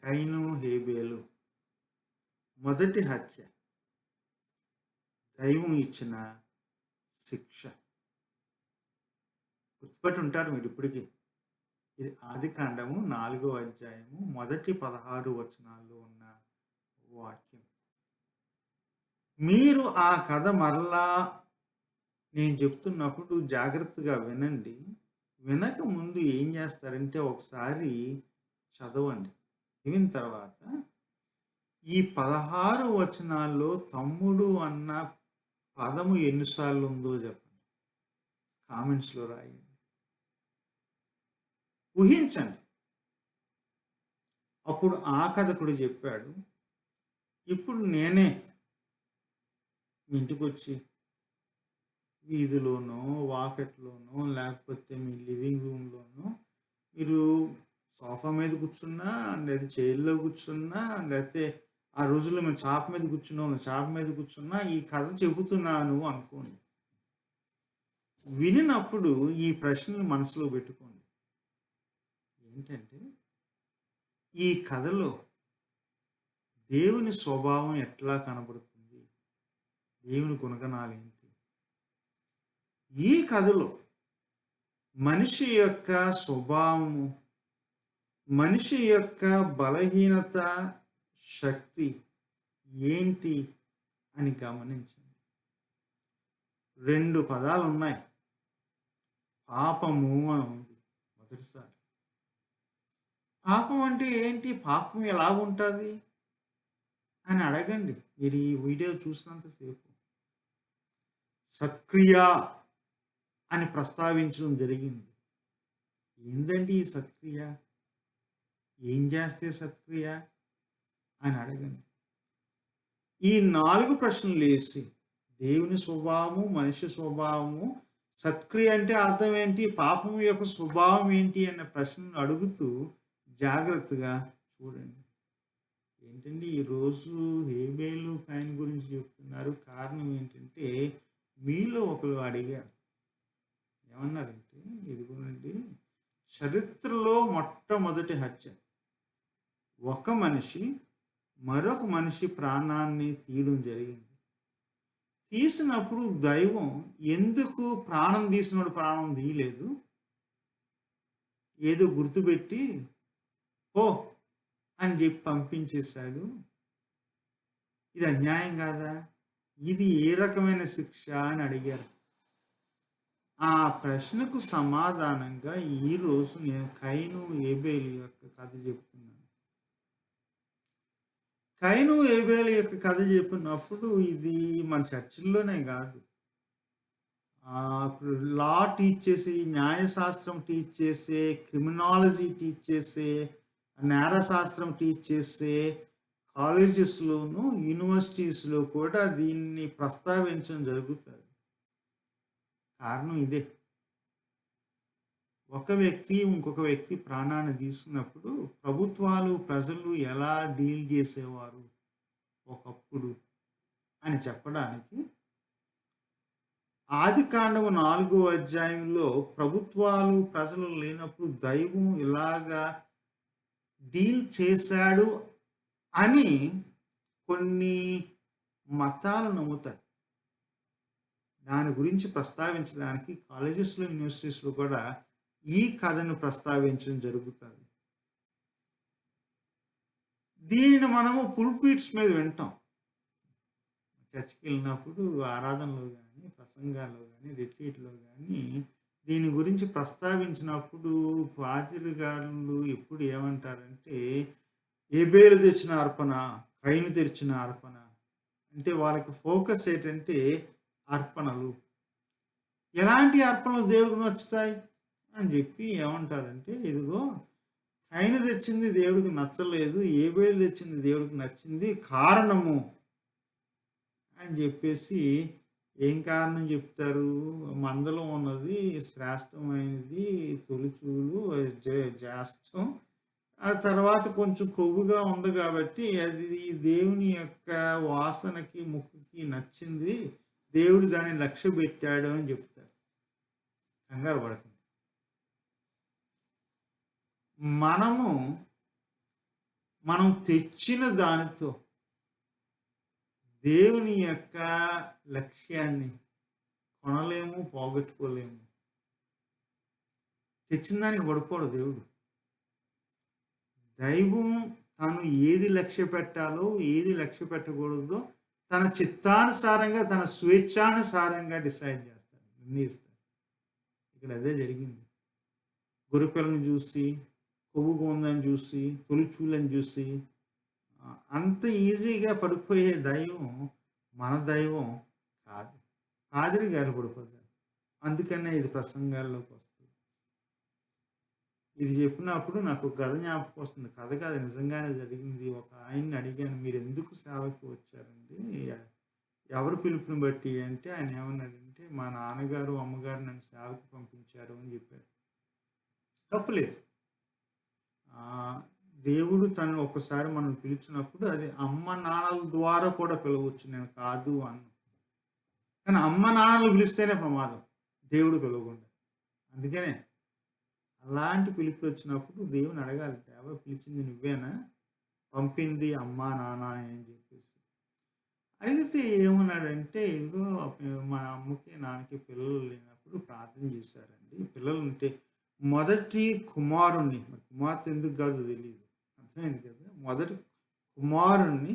కయీను, హేబెలు మొదటి హత్య దైవం ఇచ్చిన శిక్ష. గుర్తుపట్టి ఉంటారు మీరు ఇప్పటికి. ఇది ఆదికాండము 4వ అధ్యాయము మొదటి 16 వచనాల్లో ఉన్న వాక్యం. మీరు ఆ కథ మరలా నేను చెప్తున్నప్పుడు జాగ్రత్తగా వినండి. వినక ముందు ఏం చేస్తారంటే ఒకసారి చదవండి. చదివిన తర్వాత ఈ 16 వచనాల్లో తమ్ముడు అన్న పదము ఎన్నిసార్లు ఉందో చెప్పండి. కామెంట్స్‌లో రాయండి. ఊహించండి. అప్పుడు ఆ కథకుడు చెప్పాడు, ఇప్పుడు నేనే మీ ఇంటికొచ్చి వీధిలోనో, వాకిట్లోనో, లేకపోతే మీ లివింగ్ రూమ్‌లోనో మీరు సోఫా మీద కూర్చున్నా, లేదా చైర్‌లో కూర్చున్నా, లేతే ఆ రోజుల్లో మేము చాప మీద కూర్చున్నాం. చాప మీద కూర్చున్నా ఈ కథ చెబుతున్నాను అనుకోండి. వినినప్పుడు ఈ ప్రశ్నలు మనసులో పెట్టుకోండి. ఏంటంటే, ఈ కథలో దేవుని స్వభావం ఎట్లా కనబడుతుంది? దేవుని గుణగణాలేంటి? ఈ కథలో మనిషి యొక్క స్వభావము, మనిషి యొక్క బలహీనత, శక్తి ఏంటి అని గమనించండి. 2 పదాలున్నాయి. పాపము అని ఉంది మొదటిసారి. పాపం అంటే ఏంటి? పాపం ఎలాగుంటది? అని అడగండి మీరు ఈ వీడియో చూసినంత సేపు. సత్క్రియ అని ప్రస్తావించడం జరిగింది. ఏందండి ఈ సత్క్రియ? ఏం చేస్తే సత్క్రియ అని అడగండి. ఈ 4 ప్రశ్నలేసి దేవుని స్వభావము, మనిషి స్వభావము, సత్క్రియ అంటే అర్థం ఏంటి? పాపం యొక్క స్వభావం ఏంటి? అన్న ప్రశ్నలు అడుగుతూ జాగ్రత్తగా చూడండి. ఏంటండి ఈరోజు హేబెలు, కయీను గురించి చెప్తున్నారు. కారణం ఏంటంటే మీలో ఒకరు అడిగారు. ఏమన్నారంటే ఇదిగోనండి చరిత్రలో మొట్టమొదటి హత్య. ఒక మనిషి మరొక మనిషి ప్రాణాన్ని తీయడం జరిగింది. తీసినప్పుడు దైవం ఎందుకు ప్రాణం తీసినోడు ప్రాణం తీయలేదు? ఏదో గుర్తుపెట్టి "పో" అని చెప్పి పంపించేశాడు. ఇది అన్యాయం కాదా? ఇది ఏ రకమైన శిక్ష అని అడిగారు. ఆ ప్రశ్నకు సమాధానంగా ఈరోజు నేను కయీను, హేబెలు యొక్క కథ చెప్తున్నాను. కయీను, హేబెలు యొక్క కథ చెప్పినప్పుడు ఇది మన చర్చిల్లోనే కాదు. ఇప్పుడు లా టీచ్ చేసి, న్యాయశాస్త్రం టీచ్ చేసే, క్రిమినాలజీ టీచ్ చేసే, నేరశాస్త్రం టీచ్ చేసే కాలేజెస్‌లోను, యూనివర్సిటీస్‌లో కూడా దీన్ని ప్రస్తావించడం జరుగుతది. కారణం ఇదే. ఒక వ్యక్తి ఇంకొక వ్యక్తి ప్రాణాన్ని తీసుకున్నప్పుడు ప్రభుత్వాలు, ప్రజలు ఎలా డీల్ చేసేవారు ఒకప్పుడు అని చెప్పడానికి ఆదికాండము 4వ అధ్యాయంలో ప్రభుత్వాలు, ప్రజలు లేనప్పుడు దైవం ఇలాగా డీల్ చేశాడు అని కొన్ని మతాలు నమ్ముతాయి. దాని గురించి ప్రస్తావించడానికి కాలేజెస్‌లో, యూనివర్సిటీస్‌లో కూడా ఈ కథను ప్రస్తావించడం జరుగుతుంది. దీనిని మనము పుల్పిట్స్ మీద వింటాం. చర్చికెళ్ళినప్పుడు ఆరాధనలో గాని, ప్రసంగాల్లో గాని, రిట్రీట్‌లో గాని దీని గురించి ప్రస్తావించినప్పుడు పాద్రి గారులు ఎప్పుడు ఏమంటారంటే, హేబెలు తెచ్చిన అర్పణ, కయీను తెచ్చిన అర్పణ. అంటే వాళ్ళకి ఫోకస్ ఏంటంటే అర్పణలు. ఎలాంటి అర్పణలు దేవుడికి నచ్చుతాయి అని చెప్పి ఏమంటారంటే, ఇదిగో కయీను తెచ్చింది దేవుడికి నచ్చలేదు, హేబెలు తెచ్చింది దేవుడికి నచ్చింది. కారణము అని చెప్పేసి ఏం కారణం చెప్తారు? మందలో ఉన్నది శ్రేష్టమైనది తొలిచూలు జ్యేష్టం. ఆ తర్వాత కొంచెం కొవ్వుగా ఉంది కాబట్టి అది దేవుని యొక్క వాసనకి, ముక్కుకి నచ్చింది. దేవుడు దాన్ని లక్ష్యపెట్టాడు అని చెప్తారు. కంగారు పడకండి. మనము మనం తెచ్చిన దానితో దేవుని యొక్క లక్ష్యాన్ని కొనలేము, పోగొట్టుకోలేము. తెచ్చిన దానికి పడిపోడు దేవుడు. దైవం తను ఏది లక్ష్య పెట్టాలో, ఏది లక్ష్య పెట్టకూడదో తన చిత్తానుసారంగా, తన స్వేచ్ఛానుసారంగా డిసైడ్ చేస్తాడు, నిర్ణయిస్తాడు. ఇక్కడ అదే జరిగింది. గొర్రెపిల్లని చూసి, కొవ్వుగా ఉందని చూసి, తొలిచూలని చూసి అంత ఈజీగా పడిపోయే దైవం మన దైవం కాదు. పాదిరి గారు పడిపోతారు. అందుకనే ఇది ప్రసంగాల్లోకి వస్తుంది. ఇది చెప్పినప్పుడు నాకు కథ జ్ఞాపకం వస్తుంది. కథ కాదు, నిజంగానే జరిగింది. ఒక ఆయన్ని అడిగాను, మీరు ఎందుకు సేవకి వచ్చారండి, ఎవరు పిలుపుని బట్టి అంటే ఆయన ఏమన్నాడంటే, మా నాన్నగారు అమ్మగారు నన్ను సేవకి పంపించారు అని చెప్పారు. తప్పులేదు. దేవుడు తను ఒకసారి మనం పిలిచినప్పుడు అది అమ్మ నాన్నల ద్వారా కూడా పిలవచ్చు, నేను కాదు అన్న. కానీ అమ్మ నాన్నలు పిలిస్తేనే ప్రమాదం, దేవుడు పిలవకుండా. అందుకనే అలాంటి పిలుపులు వచ్చినప్పుడు దేవుని అడగాలి, దేవా పిలిచింది నువ్వేనా, పంపింది అమ్మా నాన్న అని చెప్పేసి అడిగితే ఏమన్నాడంటే, ఇదిగో మా అమ్మకి నాన్నకి పిల్లలు లేనప్పుడు ప్రార్థన చేశారండి. పిల్లలు ఉంటే మొదటి కుమారుణ్ణి, కుమార్తె ఎందుకు కాదు తెలియదు, అర్థమైంది కదా, మొదటి కుమారుణ్ణి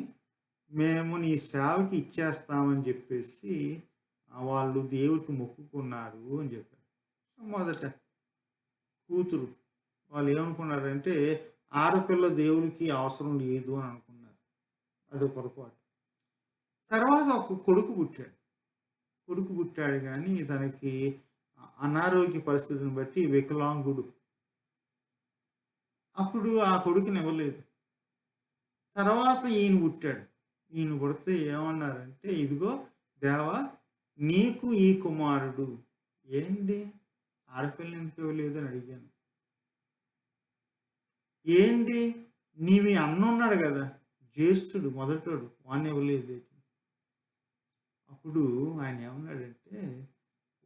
మేము నీ సేవకి ఇచ్చేస్తామని చెప్పేసి వాళ్ళు దేవుడికి మొక్కుకున్నారు అని చెప్పారు. మొదట కూతురు వాళ్ళు ఏమనుకున్నారంటే, ఆడపిల్ల దేవుడికి అవసరం లేదు అని అనుకున్నారు. అది పొరపాటు. తర్వాత ఒక కొడుకు పుట్టాడు కానీ తనకి అనారోగ్య పరిస్థితిని బట్టి వికలాంగుడు. అప్పుడు ఆ కొడుకుని ఇవ్వలేదు. తర్వాత ఈయన పుడితే ఏమన్నారంటే, ఇదిగో దేవా నీకు ఈ కుమారుడు. ఏంటి ఆడపిల్లని ఎందుకు ఇవ్వలేదు అని అడిగాను. ఏంటి నీవి అన్న ఉన్నాడు కదా, జ్యేష్ఠుడు మొదటోడు, వాడిని ఇవ్వలేదు. అప్పుడు ఆయన ఏమన్నాడంటే,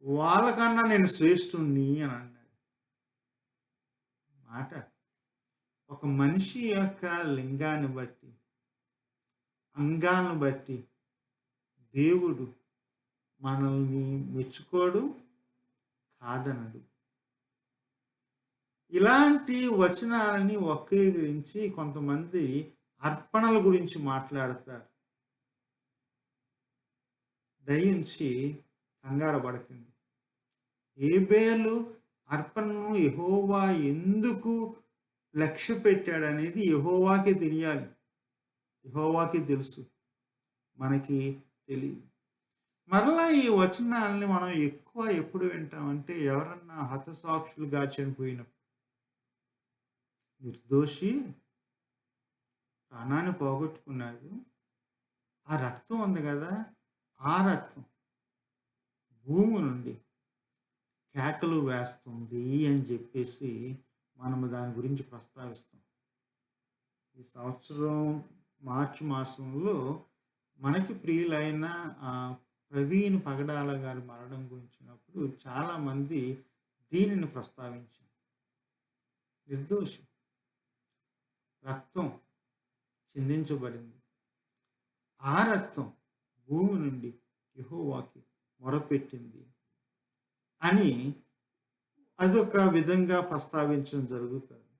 వాళ్ళకన్నా నేను శ్రేష్ఠుణ్ణి అని అన్నాడు. మాట ఒక మనిషి యొక్క లింగాన్ని బట్టి, అంగాన్ని బట్టి దేవుడు మనల్ని మెచ్చుకోడు, కాదనడు. ఇలాంటి వచనాలని వక్రీకరించి కొంతమంది అర్పణల గురించి మాట్లాడతారు. దయించి కంగారు పడకండి. హేబేలు అర్పణను యెహోవా ఎందుకు లక్ష్య పెట్టాడనేది యెహోవాకే తెలియాలి, యెహోవాకే తెలుసు, మనకి తెలియదు. మరలా ఈ వచనాలని మనం ఎక్కువ ఎప్పుడు వింటామంటే, ఎవరన్నా హతసాక్షులుగా చనిపోయినప్పుడు, నిర్దోషి ప్రాణాన్ని పోగొట్టుకున్నాడు, ఆ రక్తం ఉంది కదా, ఆ రక్తం భూమి నుండి కేకలు వేస్తుంది అని చెప్పేసి మనము దాని గురించి ప్రస్తావిస్తాం. ఈ సంవత్సరం మార్చి మాసంలో మనకి ప్రియులైన ప్రవీణ్ పగడాల గారి మరణం గురించినప్పుడు చాలామంది దీనిని ప్రస్తావించారు. నిర్దోషి, రక్తం చిందించబడింది, ఆ రక్తం భూమి నుండి యెహోవాకి మొరపెట్టింది అని అదొక విధంగా ప్రస్తావించడం జరుగుతుంది.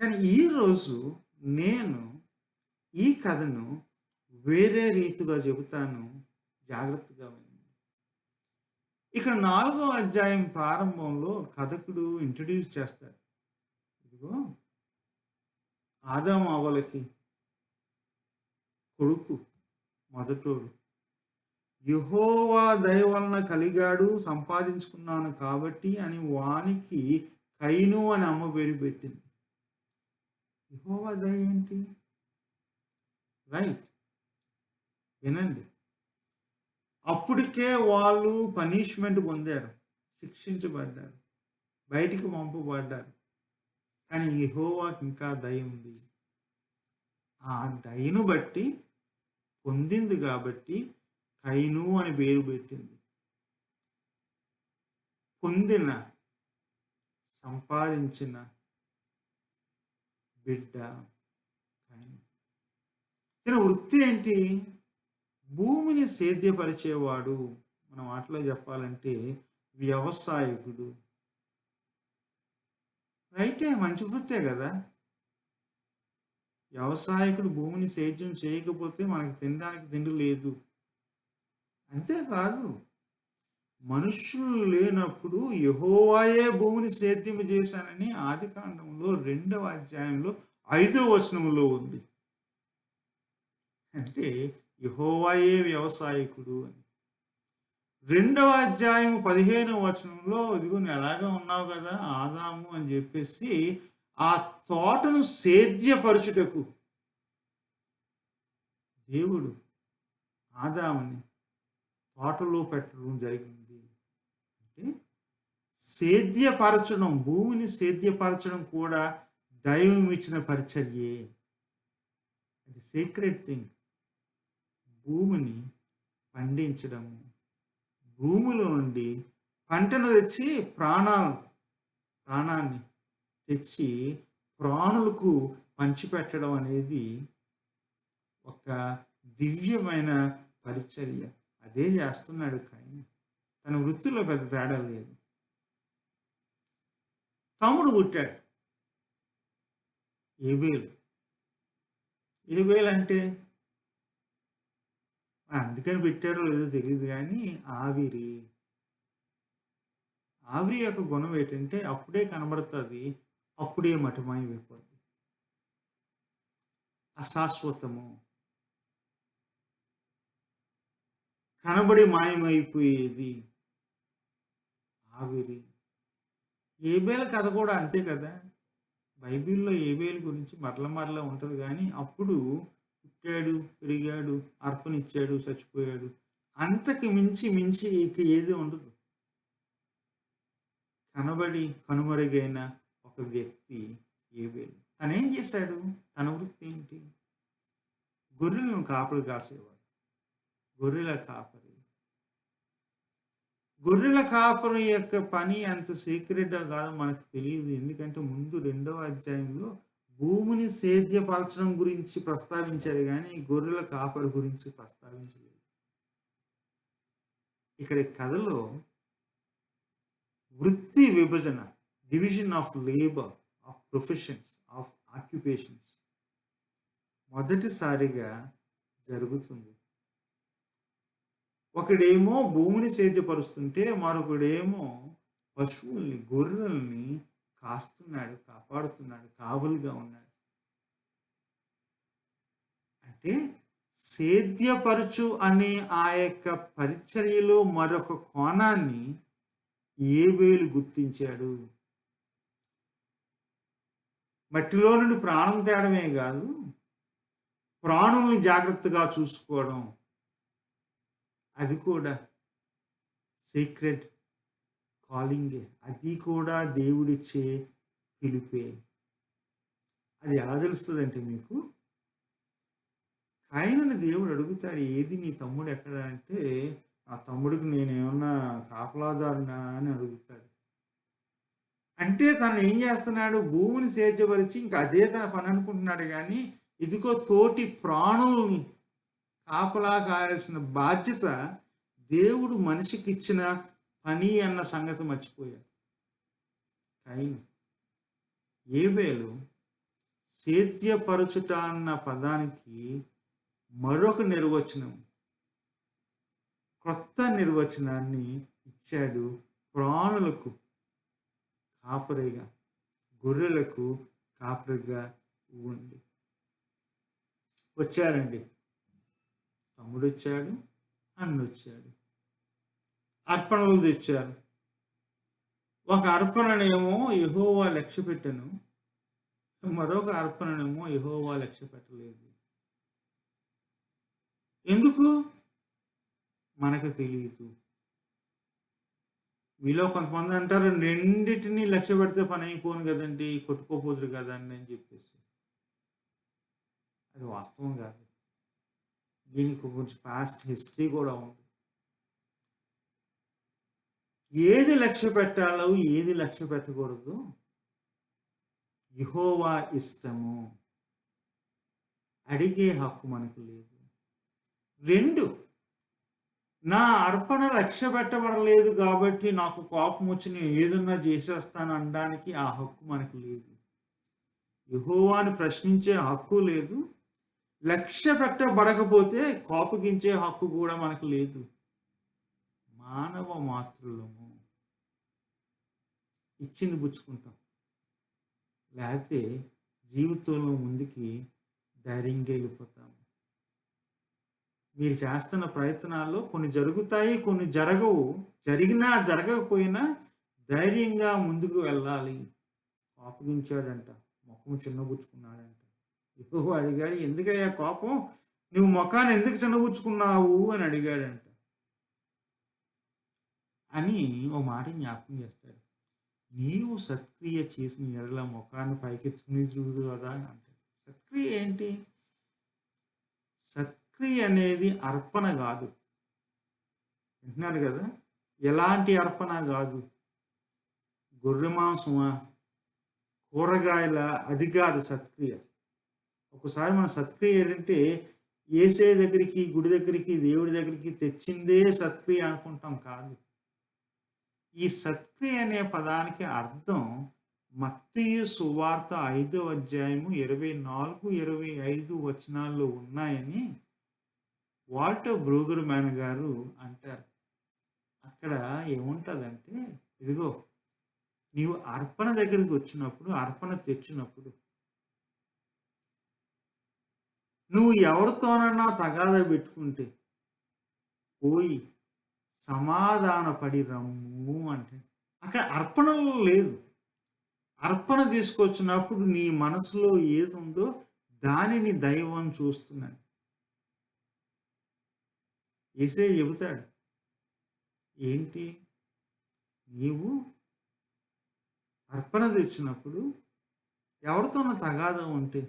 కానీ ఈరోజు నేను ఈ కథను వేరే రీతిగా చెబుతాను, జాగ్రత్తగా వినండి. ఇక్కడ 4వ అధ్యాయం ప్రారంభంలో కథకుడు ఇంట్రడ్యూస్ చేస్తాడు. ఇదిగో ఆదాము అవ్వలకి కొడుకు మొదటోడు, యెహోవా దయ వలన కలిగాడు, సంపాదించుకున్నాను కాబట్టి అని వానికి కయీను అని అమ్మ పేరు పెట్టింది. యెహోవా దయ ఏంటి? రైట్, వినండి. అప్పటికే వాళ్ళు పనిష్మెంట్ పొందారు, శిక్షించబడ్డారు, బయటికి పంపబడ్డారు. కానీ యెహోవాకి ఇంకా దయ ఉంది. ఆ దయను బట్టి పొందింది కాబట్టి కయీను అని పేరు పెట్టింది. పొందిన, సంపాదించిన బిడ్డ కయీను. తన వృత్తి ఏంటి? భూమిని సేద్యపరిచేవాడు. మన మాటలో చెప్పాలంటే వ్యవసాయకుడు. రైటే, మంచి వృత్తే గదా! వ్యవసాయకుడు భూమిని సేద్యం చేయకపోతే మనకు తినడానికి తిండి లేదు. అంతేకాదు, మనుష్యులు లేనప్పుడు యెహోవాయే భూమిని సేద్యము చేశానని ఆదికాండంలో 2వ అధ్యాయంలో 5వ వచనంలో ఉంది. అంటే యెహోవాయే వ్యవసాయకుడు అని. 2వ అధ్యాయం 15వ వచనంలో ఇదిగో నువ్వు ఎలాగో ఉన్నావు కదా ఆదాము అని చెప్పేసి ఆ తోటను సేద్యపరచుటకు దేవుడు ఆదాముని తోటలో పెట్టడం జరిగింది. అంటే సేద్యపరచడం, భూమిని సేద్యపరచడం కూడా దైవం ఇచ్చిన పరిచర్యే. అది సీక్రెట్ థింగ్. భూమిని పండించడము, భూమిలో నుండి పంటను తెచ్చి ప్రాణాన్ని తెచ్చి ప్రాణులకు పంచిపెట్టడం అనేది ఒక దివ్యమైన పరిచర్య. అదే చేస్తున్నాడు కయీను. తన వృత్తిలో పెద్ద తేడా లేదు. తమ్ముడు పుట్టాడు, ఏబేలు. ఏబేలు అంటే అందుకని పెట్టారో లేదో తెలియదు కానీ ఆవిరి. ఆవిరి యొక్క గుణం ఏంటంటే అప్పుడే కనబడుతుంది, అప్పుడే మటుమాయమైపోద్ది. అశాశ్వతము, కనబడి మాయమైపోయేది ఆవిరి. ఏబేల కథ కూడా అంతే కదా! బైబిల్‌లో ఏబేలు గురించి మరల ఉంటది గానీ, అప్పుడు పుట్టాడు, పెరిగాడు, అర్పణిచ్చాడు, చచ్చిపోయాడు. అంతకు మించి ఇక ఏది ఉండదు. కనబడి కనుమరుగైన ఒక వ్యక్తి ఏబేలు. తనేం చేశాడు? తన వృత్తి ఏంటి? గొర్రెలను కాపరి కాసేవాడు. గొర్రెల కాపరి. గొర్రెల కాపరి యొక్క పని అంత సీక్రెట్‌గా కాదో మనకు తెలీదు. ఎందుకంటే ముందు 2వ అధ్యాయంలో భూమిని సేద్యపరచడం గురించి ప్రస్తావించారు గానీ, గొర్రెల కాపరి గురించి ప్రస్తావించలేదు. ఇక్కడ కథలో వృత్తి విభజన, division of labour, of professions, of occupations మొదటిసారిగా జరుగుతుంది. ఒకడేమో భూమిని సేద్యపరుస్తుంటే, మరొకడేమో పశువుల్ని, గొర్రెల్ని కాస్తున్నాడు, కాపాడుతున్నాడు, కావలిగా ఉన్నాడు. అంటే సేద్యపరచు అనే ఆ యొక్క పరిచర్యలో మరొక కోణాన్ని ఏబేలు గుర్తించాడు. మట్టిలో నుండి ప్రాణం తేడమే కాదు, ప్రాణుల్ని జాగ్రత్తగా చూసుకోవడం, అది కూడా సీక్రెట్ కాలింగే. అది కూడా దేవుడిచ్చే పిలుపే. అది ఎలా తెలుస్తుందంటే మీకు, కయీనుని దేవుడు అడుగుతాడు, ఏది నీ తమ్ముడు ఎక్కడ అంటే, ఆ తమ్ముడికి నేనేమన్నా కాపలాదారునా అని అడుగుతాడు. అంటే తను ఏం చేస్తున్నాడు? భూమిని సేద్యపరిచి ఇంకా అదే తన పని అనుకుంటున్నాడు కానీ, ఇదిగో తోటి ప్రాణుల్ని కాపలా కాయాల్సిన బాధ్యత దేవుడు మనిషికి ఇచ్చిన పని అన్న సంగతి మర్చిపోయాడు కయీను. ఏబేలు సేద్యపరచుట అన్న పదానికి మరొక నిర్వచనం, కొత్త నిర్వచనాన్ని ఇచ్చాడు. ప్రాణులకు కాపరిగా, గొర్రెలకు కాపరిగా ఉండి వచ్చారండి. తమ్ముడు వచ్చాడు, అన్న వచ్చాడు, అర్పణలు తెచ్చారు. ఒక అర్పణనేమో యెహోవా లక్ష్యపెట్టెను, మరొక అర్పణనేమో యెహోవా లక్ష్యపెట్టలేదు. ఎందుకు? మనకు తెలియదు. మీలో కొంతమంది అంటారు, రెండిటిని లక్ష్య పెడితే పని అయిపోను కదండి, కొట్టుకోపోదురు కదండి అని చెప్పేసి. అది వాస్తవం కాదు. దీనికి కొంచెం పాస్ట్ హిస్టరీ కూడా ఉంది. ఏది లక్ష్య పెట్టాలో, ఏది లక్ష్య పెట్టకూడదు యెహోవా ఇష్టము. అడిగే హక్కు మనకు లేదు. 2, నా అర్పణ లక్ష్యపెట్టబడలేదు కాబట్టి నాకు కోపమొచ్చి నేను ఏదన్నా చేసేస్తాను అనడానికి ఆ హక్కు మనకు లేదు. యెహోవాను ప్రశ్నించే హక్కు లేదు. లక్ష్యపెట్టబడకపోతే కోపగించే హక్కు కూడా మనకు లేదు. మానవ మాతృలము. ఇచ్చింది పుచ్చుకుంటాం. లేతే జీవితంలో ముందుకి ధైర్యంగా వెళ్ళిపోతాము. మీరు చేస్తున్న ప్రయత్నాల్లో కొన్ని జరుగుతాయి, కొన్ని జరగవు. జరిగినా, జరగకపోయినా ధైర్యంగా ముందుకు వెళ్ళాలి. కోపగించాడంట. మొఖం చిన్నబుచ్చుకున్నాడంట. యెహోవా అడిగాడు, "ఎందుకయ్యా కోపం? నువ్వు మొఖాన్ని ఎందుకు చిన్నబుచ్చుకున్నావు?" అని అడిగాడంట. అని ఓ మాట జ్ఞాపకం చేస్తాడు. నీవు సత్క్రియ చేసిన యెడల మొఖాన్ని పైకెత్తుకుని చూడు కదా అని అంటాడు. సత్క్రియ ఏంటి? సత్క్రియ అనేది అర్పణ గాదు. వింటున్నారు గదా! ఎలాంటి అర్పణ గాదు. గొర్రె మాంసమా? కూరగాయలా? అది గాదు సత్క్రియ. ఒకసారి మన సత్క్రియ ఏంటంటే యేసయ్య దగ్గరికి, గుడి దగ్గరికి, దేవుడి దగ్గరికి తెచ్చిందే సత్క్రియ అనుకుంటాం కాదు. ఈ సత్క్రియ అనే పదానికి అర్థం మత్తయి సువార్త 5వ అధ్యాయము 24, 25 వచనాల్లో ఉన్నాయని వాల్టర్ బ్రూగర్‌మ్యాన్ గారు అంటారు. అక్కడ ఏముంటదంటే, ఇదిగో నీవు అర్పణ దగ్గరికి వచ్చినప్పుడు, అర్పణ తెచ్చినప్పుడు, నువ్వు ఎవరితోనన్నా తగాదా పెట్టుకుంటే, పోయి సమాధానపడి రమ్ము అంటే. అక్కడ అర్పణ లేదు. అర్పణ తీసుకొచ్చినప్పుడు నీ మనసులో ఏదుందో దానిని దైవం చూస్తున్నాడు. యేసయ్య చెబుతాడు. ఏంటి? నీవు అర్పణ తెచ్చినప్పుడు ఎవరితోనో తగాదా ఉంటే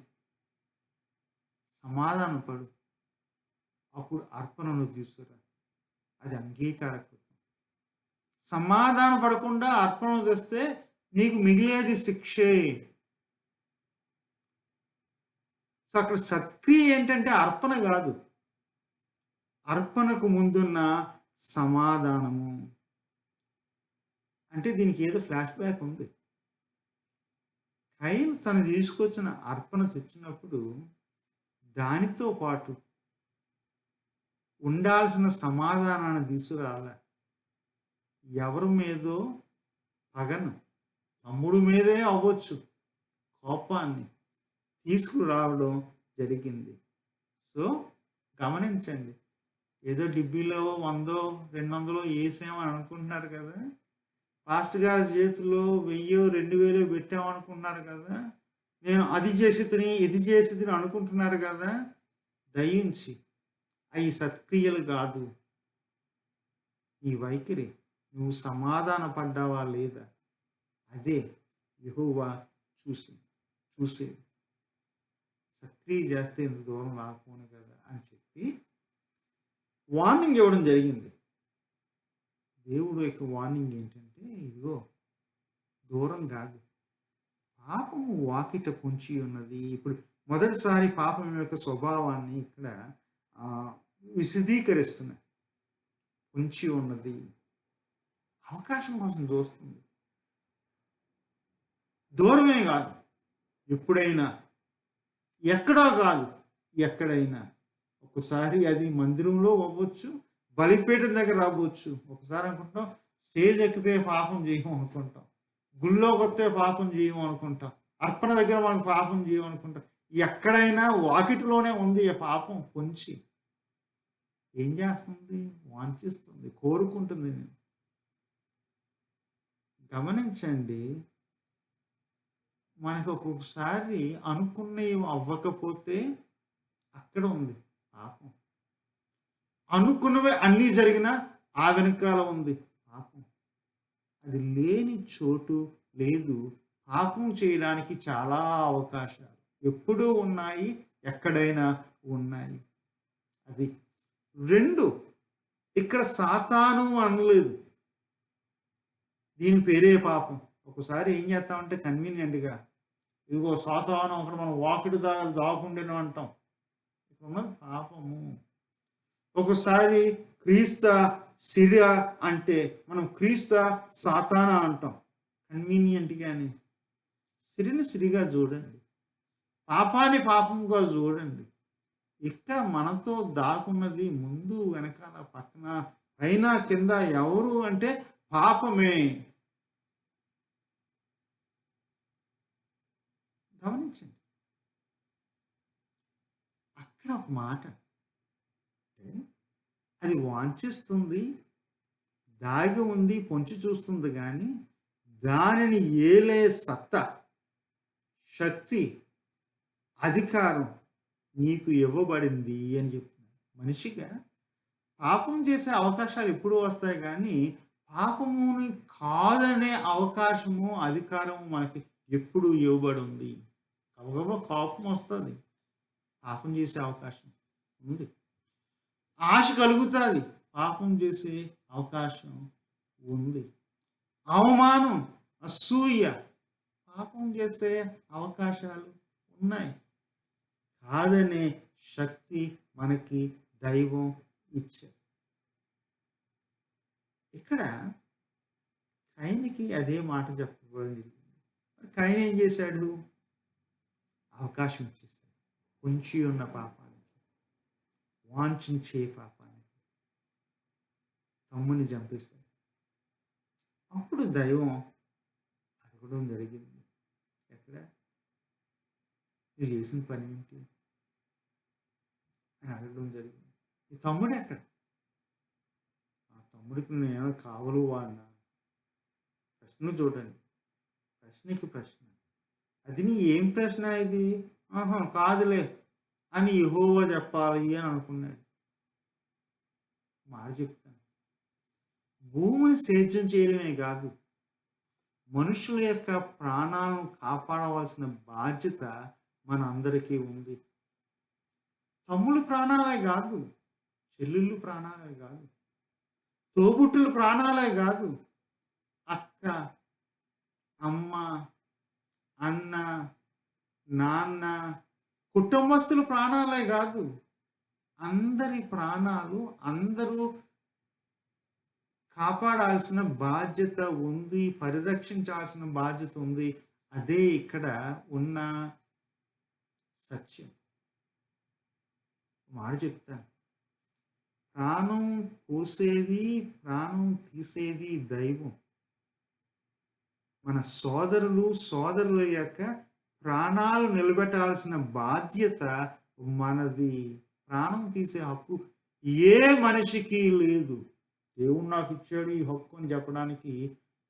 సమాధానపడు. అప్పుడు అర్పణను తీసుకురా. అది అంగీకారకృతం. సమాధాన పడకుండా అర్పణ తెస్తే నీకు మిగిలేది శిక్షే. సో, అక్కడ సత్క్రియ ఏంటంటే అర్పణ గాదు. అర్పణకు ముందున్న సమాధానము. అంటే దీనికి ఏదో ఫ్లాష్ బ్యాక్ ఉంది. కయీను తను తీసుకొచ్చిన అర్పణ తెచ్చినప్పుడు దానితో పాటు ఉండాల్సిన సమాధానాన్ని తీసుకురాలే. ఎవరి మీదో పగను, తమ్ముడు మీదే అవ్వచ్చు, కోపాన్ని తీసుకురావడం జరిగింది. సో, గమనించండి. ఏదో డిబ్బీలో 100, 200 ఏసామని అనుకుంటున్నారు కదా! పాస్టర్ గారి చేతిలో 1000, 2000 పెట్టామనుకుంటున్నారు కదా! నేను అది చేసితిని, ఇది చేసితిని అనుకుంటున్నారు కదా! దయించి అయి సత్క్రియలు గాదు. నీ వైఖరి. నువ్వు సమాధాన పడ్డావా లేదా? అదే యెహోవా చూసేది. సత్క్రియ చేస్తే ఇంత దూరం రాకపోను కదా అని చెప్పి వార్నింగ్ ఇవ్వడం జరిగింది. దేవుడు యొక్క వార్నింగ్ ఏంటంటే, ఇదిగో దూరం కాదు. పాపము వాకిట పొంచి ఉన్నది. ఇప్పుడు మొదటిసారి పాపం యొక్క స్వభావాన్ని ఇక్కడ విశదీకరిస్తున్నాయి. పొంచి ఉన్నది. అవకాశం కోసం చూస్తుంది. దూరమే కాదు. ఎప్పుడైనా, ఎక్కడో కాదు, ఎక్కడైనా. ఒకసారి అది మందిరంలో అవ్వచ్చు, బలిపీఠం దగ్గర అవ్వచ్చు. ఒకసారి అనుకుంటాం స్టేజ్ ఎక్కితే పాపం చేయం అనుకుంటాం. గుళ్ళోకి వస్తే పాపం చేయం అనుకుంటాం. అర్పణ దగ్గర మనకు పాపం చేయం అనుకుంటాం. ఎక్కడైనా వాకిటిలోనే ఉంది ఆ పాపం పొంచి. ఏం చేస్తుంది? వాంఛిస్తుంది, కోరుకుంటుంది. గమనించండి. మనకు ఒక్కొక్కసారి అనుకున్నవి అవ్వకపోతే అక్కడ ఉంది పాపం. అనుకున్నవే అన్నీ జరిగినా ఆ వెనకాల ఉంది పాపం. అది లేని చోటు లేదు. పాపం చేయడానికి చాలా అవకాశాలు ఎప్పుడూ ఉన్నాయి, ఎక్కడైనా ఉన్నాయి. అది 2 ఇక్కడ సాతాను అనలేదు. దీని పేరే పాపం. ఒకసారి ఏం చేస్తామంటే కన్వీనియంట్‌గా, ఇదిగో సాతాను అక్కడ మనం వాకిటి దాకుండేను అంటాం. ఇప్పుడున్నది పాపము. ఒకసారి క్రీస్తా, సిరియా అంటే మనం క్రీస్తా, సాతానా అంటాం కన్వీనియంట్‌గాని. సిరిని సిరిగా చూడండి. పాపాన్ని పాపంగా చూడండి. ఇక్కడ మనతో దాగున్నది ముందు, వెనకాల, పక్కన, పైన, కింద ఎవరు అంటే పాపమే. గమనించండి. అక్కడ ఒక మాట అంటే అది వాంఛిస్తుంది, దాగి ఉంది, పొంచి చూస్తుంది గానీ, దానిని ఏలే సత్తా, శక్తి, అధికారం నీకు ఇవ్వబడింది అని చెప్తున్నాడు. మనిషిగా పాపం చేసే అవకాశాలు ఎప్పుడూ వస్తాయి గానీ, పాపముని కాదనే అవకాశము, అధికారము మనకి ఎప్పుడు ఇవ్వబడి ఉంది. గబగబా కోపం వస్తది. పాపం చేసే అవకాశం ఉంది. ఆశ కలుగుతాది. పాపం చేసే అవకాశం ఉంది. అవమానం, అసూయ పాపం చేసే అవకాశాలు ఉన్నాయి. కాదనే శక్తి మనకి దైవం ఇచ్చారు. ఇక్కడ కయీనుకి అదే మాట చెప్పబడి జరిగింది. మరి కయీను ఏం చేశాడు? అవకాశం ఇచ్చేసాడు. పొంచి ఉన్న పాపానికి, వాంఛించే పాపానికి తమ్ముని చంపేశాడు. అప్పుడు దైవం అడగడం జరిగింది. ఎక్కడ? నువ్వు చేసిన పని ఏంటి అని అడగడం జరిగింది. నీ తమ్ముడు ఎక్కడ? ఆ తమ్ముడికి నేను కావలు వాడినా? ప్రశ్న చూడండి. ప్రశ్నకి ప్రశ్న. అది నీ ఏం ప్రశ్న ఇది? ఆహా కాదులే అని యెహోవా చెప్పాలి అని అనుకున్నాడు. మాట చెప్తాను. భూమిని సేద్యం చేయడమే కాదు, మనుషుల యొక్క ప్రాణాలను కాపాడవలసిన బాధ్యత మన అందరికీ ఉంది. తమ్ముళ్ళ ప్రాణాలే కాదు, చెల్లెళ్ళు ప్రాణాలే కాదు, తోబుట్టుల ప్రాణాలే కాదు, అక్క, అమ్మ, అన్న, నాన్న, కుటుంబస్తుల ప్రాణాలే కాదు, అందరి ప్రాణాలు అందరూ కాపాడాల్సిన బాధ్యత ఉంది. పరిరక్షించాల్సిన బాధ్యత ఉంది. అదే ఇక్కడ ఉన్న సత్యం. మాట చెప్తాను. ప్రాణం పోసేది, ప్రాణం తీసేది దైవం. మన సోదరుల యొక్క ప్రాణాలు నిలబెట్టాల్సిన బాధ్యత మనది. ప్రాణం తీసే హక్కు ఏ మనిషికి లేదు. దేవుడు నాకు ఇచ్చాడు ఈ హక్కు అని చెప్పడానికి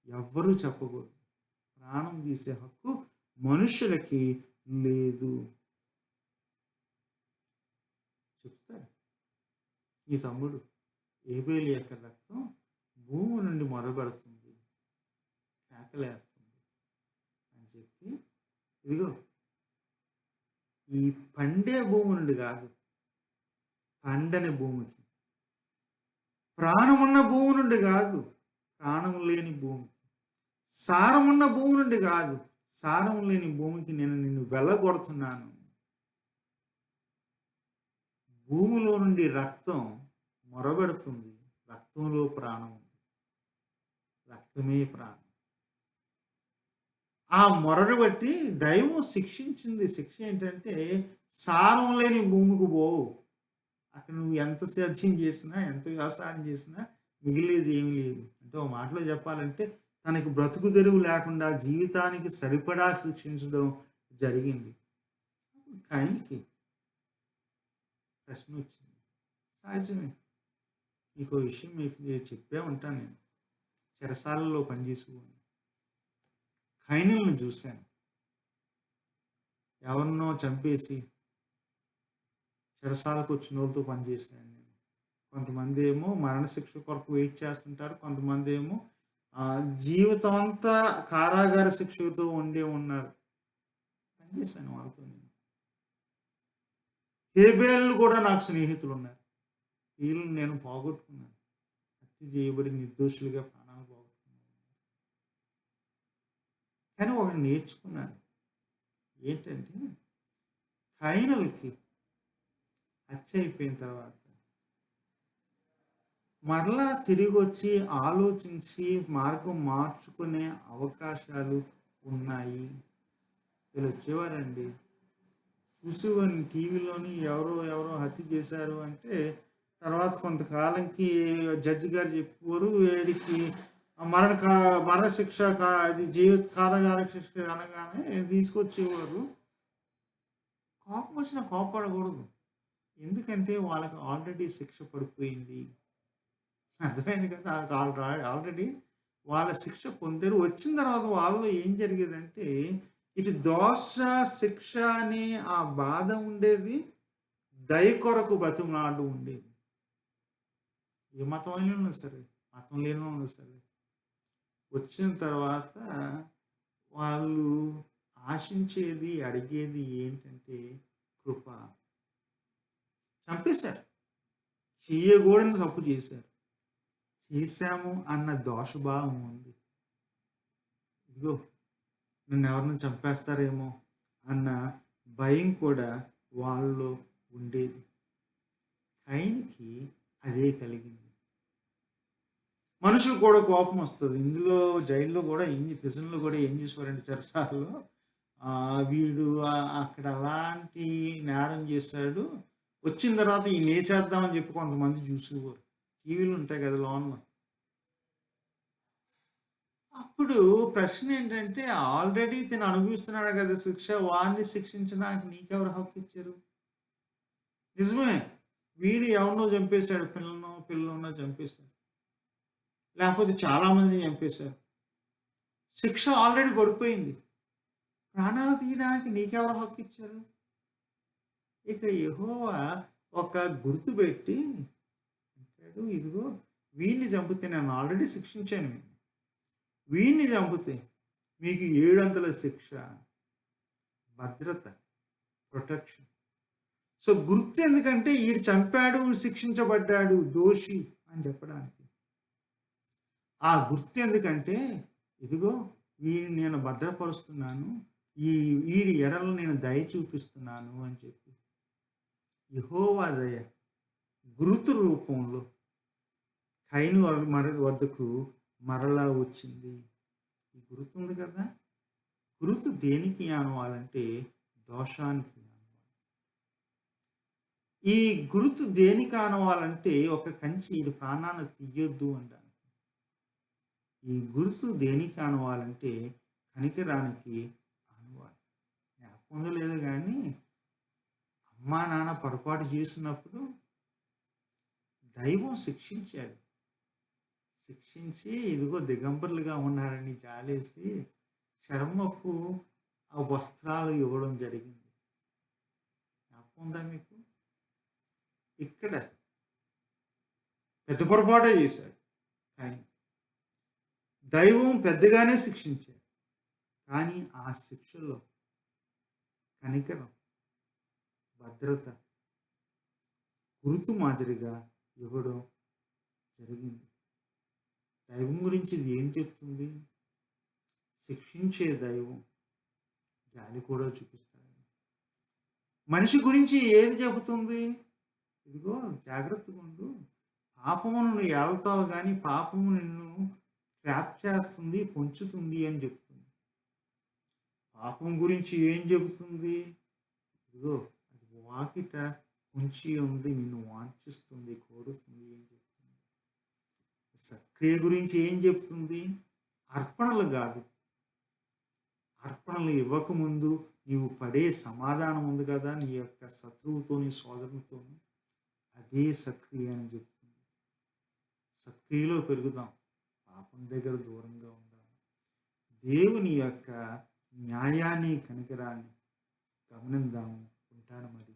ఎవ్వరూ చెప్పకూడదు. ప్రాణం తీసే హక్కు మనుషులకి లేదు. చెప్తారు. ఈ తమ్ముడు ఏబేలు యొక్క రక్తం భూమి నుండి మొరబెడుతుంది, కేకలేస్తుంది అని చెప్పి, ఇదిగో ఈ పండే భూమి నుండి కాదు, పండని భూమికి, ప్రాణమున్న భూమి నుండి కాదు, ప్రాణం లేని భూమికి, సారమున్న భూమి నుండి కాదు, సారం లేని భూమికి నేను నిన్ను వెళ్ళగొడుతున్నాను. భూమిలో నుండి రక్తం మొరబెడుతుంది. రక్తంలో ప్రాణం ఉంది. రక్తమే ప్రాణం. ఆ మొరను బట్టి దైవం శిక్షించింది. శిక్ష ఏంటంటే సారం లేని భూమికి పోవు. అక్కడ నువ్వు ఎంత సేద్యం చేసినా, ఎంత వ్యవసాయం చేసినా మిగిలేది ఏమి లేదు. అంటే ఒక మాటలో చెప్పాలంటే తనకి బ్రతుకు తెరువు లేకుండా జీవితానికి సరిపడా శిక్షించడం జరిగింది. కయీనుకి ప్రశ్న వచ్చింది. సహజమే. మీకు విషయం మీకు చెప్పే ఉంటాను నేను. చెరసాలలో పనిచేసుకుని కయీనులను చూశాను. ఎవరినో చంపేసి చెరసాలకు వచ్చిన వాళ్ళతో పనిచేశాను నేను. కొంతమంది ఏమో మరణశిక్ష కొరకు వెయిట్ చేస్తుంటారు. కొంతమంది ఏమో జీవితం అంతా కారాగార శిక్షతో ఉన్నారు. పనిచేశాను వాళ్ళతో నేను. హేబేలు కూడా నాకు స్నేహితులు ఉన్నారు. వీళ్ళని నేను పోగొట్టుకున్నాను. హత్య చేయబడి నిర్దోషులుగా ప్రాణాలు పోగొట్టుకున్నాను. కానీ ఒకటి నేర్చుకున్నాను. ఏంటంటే కయీనులకి అయిపోయిన తర్వాత మరలా తిరిగొచ్చి ఆలోచించి మార్గం మార్చుకునే అవకాశాలు ఉన్నాయి. వీళ్ళొచ్చేవారండి. చూసేవాడిని టీవీలోని ఎవరో ఎవరో హత్య చేశారు అంటే, తర్వాత కొంతకాలంకి జడ్జి గారు చెప్పేవారు వీడికి మరణ కా మరణశిక్ష అది జీవిత కారాగార శిక్ష అనగానే తీసుకొచ్చేవారు. కోపమొచ్చినా కోప్పడకూడదు. ఎందుకంటే వాళ్ళకి ఆల్రెడీ శిక్ష పడిపోయింది. అర్థమైంది కదా! ఆల్రెడీ వాళ్ళ శిక్ష పొందారు. వచ్చిన తర్వాత వాళ్ళలో ఏం జరిగేదంటే, ఇటు దోష, శిక్ష అనే ఆ బాధ ఉండేది. దయ కొరకు బతిమలాడడం ఉండేది. ఏ మతం అయినా ఉన్నా సరే, మతం లేనోళ్ళు సరే. వచ్చిన తర్వాత వాళ్ళు ఆశించేది, అడిగేది ఏంటంటే కృప. చంపేశారు. చెయ్యకూడని తప్పు చేశారు. చేశాము అన్న దోషభావం ఉంది. ఇదిగో నన్నెవరైనా చంపేస్తారేమో అన్న భయం కూడా వాళ్ళలో ఉండేది. కయీనుకి అదే కలిగింది. మనుషులకు కూడా కోపం వస్తది. ఇందులో జైల్‌లో కూడా ప్రిజన్‌లో కూడా ఏం చేసేవారంటే చెరసాలలో వీడు అక్కడ అలాంటి నేరం చేశాడు. వచ్చిన తర్వాత ఈయన ఏసేద్దామని చెప్పి కొంతమంది చూసేవారు. టీవీలు ఉంటాయి కదా లోనలో. అప్పుడు ప్రశ్న ఏంటంటే ఆల్రెడీ ఇతను అనుభవిస్తున్నాడు కదా శిక్ష. వాడిని శిక్షించడానికి నీకెవరు హక్కు ఇచ్చారు? నిజమే. వీడు ఎవరినో చంపేశాడు. పిల్లలనో చంపేశాడు. లేకపోతే చాలా మందిని చంపేశారు. శిక్ష ఆల్రెడీ పడిపోయింది. ప్రాణాలు తీయడానికి నీకెవరు హక్కు ఇచ్చారు? ఇక్కడ యెహోవా ఒక గుర్తు పెట్టి అంటాడు, ఇదిగో వీడిని చంపితే నేను ఆల్రెడీ శిక్షించాను వీడిని. వీడిని చంపితే మీకు 7 శిక్ష, భద్రత, ప్రొటెక్షన్. సో గుర్తు ఎందుకంటే ఈడు చంపాడు, శిక్షించబడ్డాడు, దోషి అని చెప్పడానికి. ఆ గుర్తు ఎందుకంటే ఇదిగో వీడిని నేను భద్రపరుస్తున్నాను. వీడి ఎడల నేను దయ చూపిస్తున్నాను అని చెప్పి. యెహోవా దయ గురుతు రూపంలో కయీను వద్దకు మరలా వచ్చింది. ఈ గుర్తు ఉంది కదా! గుర్తు దేనికి ఆనవాలంటే దోషానికి ఆనవాలి. ఈ గుర్తు దేనికి ఆనవాలంటే ఒక కంచి ఈడు ప్రాణాన్ని తీయొద్దు అంటాను. ఈ గుర్తు దేనికి ఆనవాలంటే కనికరానికి ఆనవాలి. జ్ఞాపకం లేదు కానీ అమ్మా నాన్న పొరపాటు చేసినప్పుడు దైవం శిక్షించాడు. శిక్షించి ఇదిగో దిగంబరులుగా ఉన్నారని జాలేసి చర్మపు ఆ వస్త్రాలు ఇవ్వడం జరిగింది. జ్ఞాపకం ఉందా మీకు? ఇక్కడ పెద్ద పొరపాటే చేశాడు కానీ దైవం పెద్దగానే శిక్షించాడు. కానీ ఆ శిక్షలో కనికరం, భద్రత, గుర్తు మాదిరిగా ఇవ్వడం జరిగింది. దైవం గురించి ఇది ఏం చెప్తుంది? శిక్షించే దైవం జాలి కూడా చూపిస్తాడు. మనిషి గురించి ఏది చెబుతుంది? ఇదిగో జాగ్రత్తగా ఉండు. పాపమును నువ్వు ఏళ్తావు కానీ పాపము నిన్ను ట్రాప్ చేస్తుంది, పొంచుతుంది అని చెప్తుంది. పాపం గురించి ఏం చెబుతుంది? ఇదిగో అది వాకిట పొంచి ఉంది, నిన్ను వాంఛిస్తుంది, కోరుతుంది అని చెప్తుంది. సక్రియ గురించి ఏం చెప్తుంది? అర్పణలు కాదు. అర్పణలు ఇవ్వకముందు నీవు పడే సమాధానం ఉంది కదా నీ యొక్క శత్రువుతో, నీ సోదరునితో, అదే సక్రియ అని చెప్తుంది. సక్రియలో పెరుగుదాం, పాపం దగ్గర దూరంగా ఉండాలి. దేవుని యొక్క న్యాయాన్ని, కనికరాన్ని గమనిద్దాము. ఉంటాను మరి.